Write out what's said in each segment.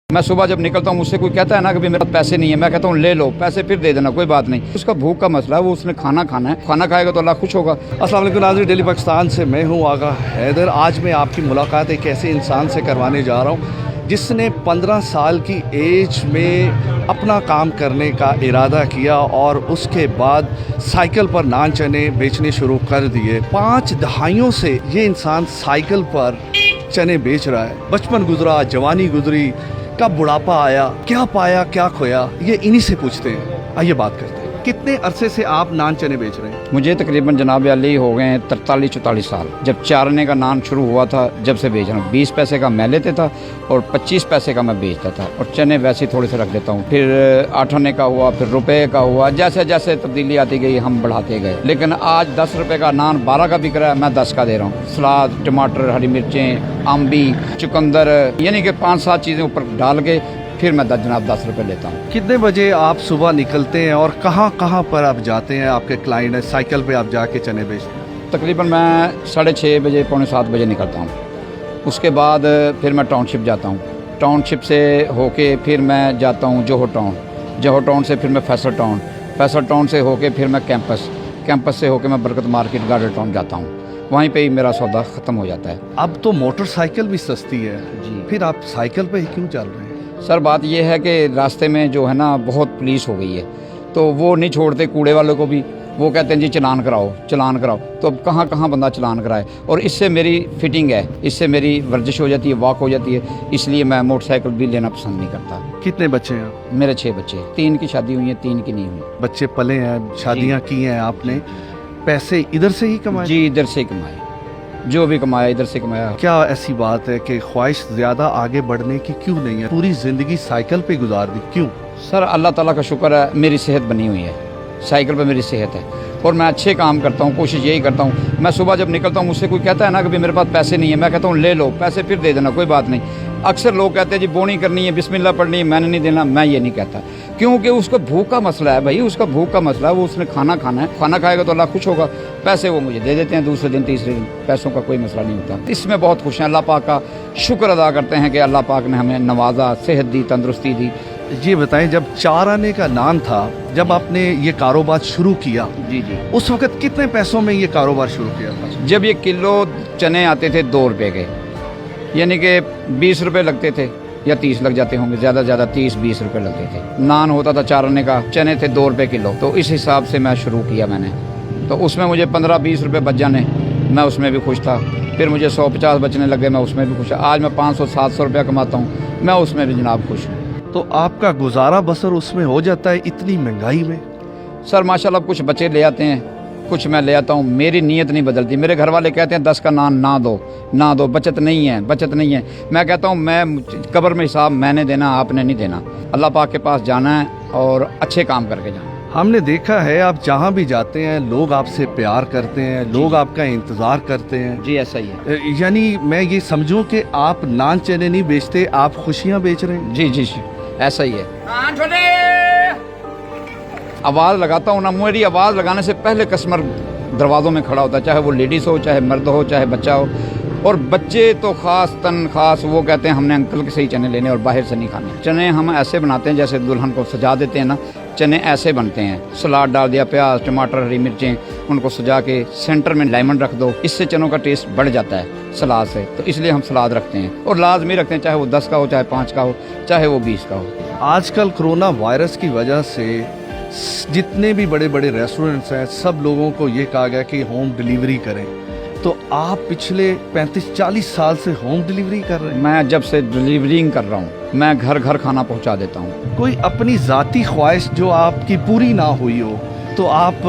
मैं सुबह जब निकलता हूँ मुझसे कोई कहता है ना कि मेरे पास पैसे नहीं है, मैं कहता हूँ ले लो पैसे फिर दे देना, कोई बात नहीं। उसका भूख का मसला है, वो उसने खाना खाना है, खाना खाएगा तो अल्लाह खुश होगा। अस्सलाम वालेकुम नाज़रीन, डेली पाकिस्तान से मैं हूँ आगा हैदर। आज मैं आपकी मुलाकात एक ऐसे इंसान से करवाने जा रहा हूँ जिसने 15 साल की एज में अपना काम करने का इरादा किया और उसके बाद साइकिल पर नान चने बेचने शुरू कर दिए। 5 दहाइयों से ये इंसान साइकिल पर चने बेच रहा है। बचपन गुजरा, जवानी गुजरी, कब बुढ़ापा आया, क्या पाया क्या खोया, ये इन्हीं से पूछते हैं। आइए बात करते हैं। कितने अरसे से आप नान चने बेच रहे हैं? मुझे तकरीबन जनाब अली हो गए हैं 43-44 साल। जब चारने का नान शुरू हुआ था जब से बेच रहा हूँ। 20 पैसे का मैं लेते था और 25 पैसे का मैं बेचता था, और चने वैसे ही थोड़े से रख देता हूँ। फिर 8 आने का हुआ, फिर रुपए का हुआ, जैसे जैसे तब्दीली आती गई हम बढ़ाते गए। लेकिन आज 10 रुपए का नान 12 का बिक रहा है, मैं 10 का दे रहा हूँ। सलाद, टमाटर, हरी मिर्चें, अम्बी, चुकंदर, यानी कि 5-7 चीज़ें ऊपर डाल के फिर मैं जनाब 10 रुपये लेता हूँ। कितने बजे आप सुबह निकलते हैं और कहाँ कहाँ पर आप जाते हैं? आपके क्लाइंट है, साइकिल पे आप जाके चने बेचते हैं? तकरीबन मैं 6:30 बजे, पौने 7 बजे निकलता हूँ। उसके बाद फिर मैं टाउनशिप जाता हूँ। टाउनशिप से होके फिर मैं जाता हूँ जोहर टाउन। जोहर टाउन से फिर मैं फैसल टाउन। फैसल टाउन से होके फिर मैं कैंपस से होके मैं बरकत मार्केट गार्डन टाउन जाता हूँ। वहीं पे ही मेरा सौदा ख़त्म हो जाता है। अब तो मोटरसाइकिल भी सस्ती है जी। फिर आप साइकिल पे ही क्यों चल रहे हैं? सर बात यह है कि रास्ते में जो है ना बहुत पुलिस हो गई है, तो वो नहीं छोड़ते कूड़े वालों को भी। वो कहते हैं जी चलान कराओ चलान कराओ, तो अब कहाँ कहाँ बंदा चलान कराए। और इससे मेरी फिटिंग है, इससे मेरी वर्जिश हो जाती है, वॉक हो जाती है, इसलिए मैं मोटरसाइकिल भी लेना पसंद नहीं करता। कितने बच्चे हैं? मेरे 6 बच्चे, 3 की शादी हुई है, 3 की नहीं हुई। बच्चे पले हैं, शादियाँ की हैं आपने, पैसे इधर से ही कमाए? जी इधर से कमाए, जो भी कमाया इधर से कमाया। क्या ऐसी बात है कि ख्वाहिश ज्यादा आगे बढ़ने की क्यों नहीं है? पूरी जिंदगी साइकिल पे गुजार दी क्यों? सर अल्लाह ताला का शुक्र है, मेरी सेहत बनी हुई है, साइकिल पे मेरी सेहत है और मैं अच्छे काम करता हूँ। कोशिश यही करता हूँ, मैं सुबह जब निकलता हूँ मुझसे कोई कहता है ना कि मेरे पास पैसे नहीं है, मैं कहता हूँ ले लो पैसे फिर दे देना, कोई बात नहीं। अक्सर लोग कहते हैं जी बोनी करनी है, बिस्मिल्लाह पढ़नी है, मैंने नहीं देना। मैं ये नहीं कहता, क्योंकि उसका भूख का मसला है भाई, उसका भूख का मसला है, वो उसने खाना खाना है, खाना खाएगा तो अल्लाह खुश होगा। पैसे वो मुझे दे देते हैं दूसरे दिन तीसरे दिन, पैसों का कोई मसला नहीं होता। इसमें बहुत खुश हैं, अल्लाह पाक का शुक्र अदा करते हैं कि अल्लाह पाक ने हमें नवाजा, सेहत दी, तंदुरुस्ती दी। ये बताएं, जब 4 आने का नाम था, जब आपने ये कारोबार शुरू किया, जी जी, उस वक्त कितने पैसों में ये कारोबार शुरू किया था? जब ये किलो चने आते थे 2 रुपये के, यानी कि 20 रुपये लगते थे या 30 लग जाते होंगे, ज़्यादा ज़्यादा 30-20 रुपये लगते थे। नान होता था 4 आने का, चने थे 2 रुपये किलो, तो इस हिसाब से मैं शुरू किया मैंने। तो उसमें मुझे 15-20 रुपये बच जाने, मैं उसमें भी खुश था। फिर मुझे 150 बचने लगे, मैं उसमें भी खुश। आज मैं 500-700 रुपया कमाता हूँ, मैं उसमें भी जनाब खुश हूँ। तो आपका गुजारा बसर उसमें हो जाता है इतनी महंगाई में? सर माशाल्लाह कुछ बच्चे ले आते हैं, कुछ मैं ले आता हूँ, मेरी नीयत नहीं बदलती। मेरे घर वाले कहते हैं 10 का नान ना दो, बचत नहीं है, बचत नहीं है। मैं कहता हूँ मैं कब्र में हिसाब मैंने देना, आपने नहीं देना। अल्लाह पाक के पास जाना है और अच्छे काम करके जाना। हमने देखा है आप जहाँ भी जाते हैं लोग आपसे प्यार करते हैं, लोग आपका इंतज़ार करते हैं। जी ऐसा ही है। यानी मैं ये समझूं कि आप नान चने नहीं बेचते, आप खुशियाँ बेच रहे हैं। जी जी ऐसा ही है। आवाज़ लगाता हूँ ना, मेरी आवाज़ लगाने से पहले कस्टमर दरवाज़ों में खड़ा होता है, चाहे वो लेडीज़ हो, चाहे मर्द हो, चाहे बच्चा हो। और बच्चे तो खास वो कहते हैं हमने अंकल के सही चने लेने और बाहर से नहीं खाने। चने हम ऐसे बनाते हैं जैसे दुल्हन को सजा देते हैं ना, चने ऐसे बनते हैं। सलाद डाल दिया, प्याज, टमाटर, हरी मिर्चें, उनको सजा के सेंटर में लेमन रख दो, इससे चनों का टेस्ट बढ़ जाता है सलाद से। तो इसलिए हम सलाद रखते हैं और लाजमी रखते हैं, चाहे वो 10 का हो, चाहे 5 का हो, चाहे वो 20 का हो। आजकल कोरोना वायरस की वजह से जितने भी बड़े बड़े रेस्टोरेंट्स हैं, सब लोगों को ये कहा गया कि होम डिलीवरी करें। तो आप पिछले 35-40 साल से होम डिलीवरी कर रहे हैं? मैं जब से डिलीवरिंग कर रहा हूँ, मैं घर घर खाना पहुँचा देता हूँ। कोई अपनी ज़ाती ख्वाहिश जो आपकी पूरी ना हुई हो, तो आप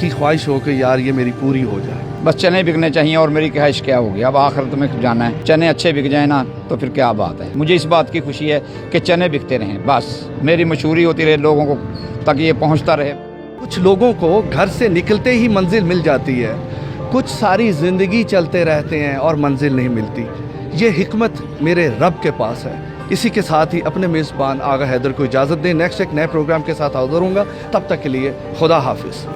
की ख्वाहिश हो कि यार ये मेरी पूरी हो जाए? बस चने बिकने चाहिए और मेरी ख्वाहिश क्या होगी। अब आखिरत में जाना है, चने अच्छे बिक जाए ना तो फिर क्या बात है। मुझे इस बात की खुशी है कि चने बिकते रहें, बस मेरी मशहूरी होती रहे लोगों को, ताकि ये पहुंचता रहे। कुछ लोगों को घर से निकलते ही मंजिल मिल जाती है, कुछ सारी ज़िंदगी चलते रहते हैं और मंजिल नहीं मिलती। ये हिकमत मेरे रब के पास है। इसी के साथ ही अपने मेज़बान आगा हैदर को इजाज़त दें। नेक्स्ट एक नए प्रोग्राम के साथ हाज़िर होऊंगा, तब तक के लिए खुदा हाफिज़।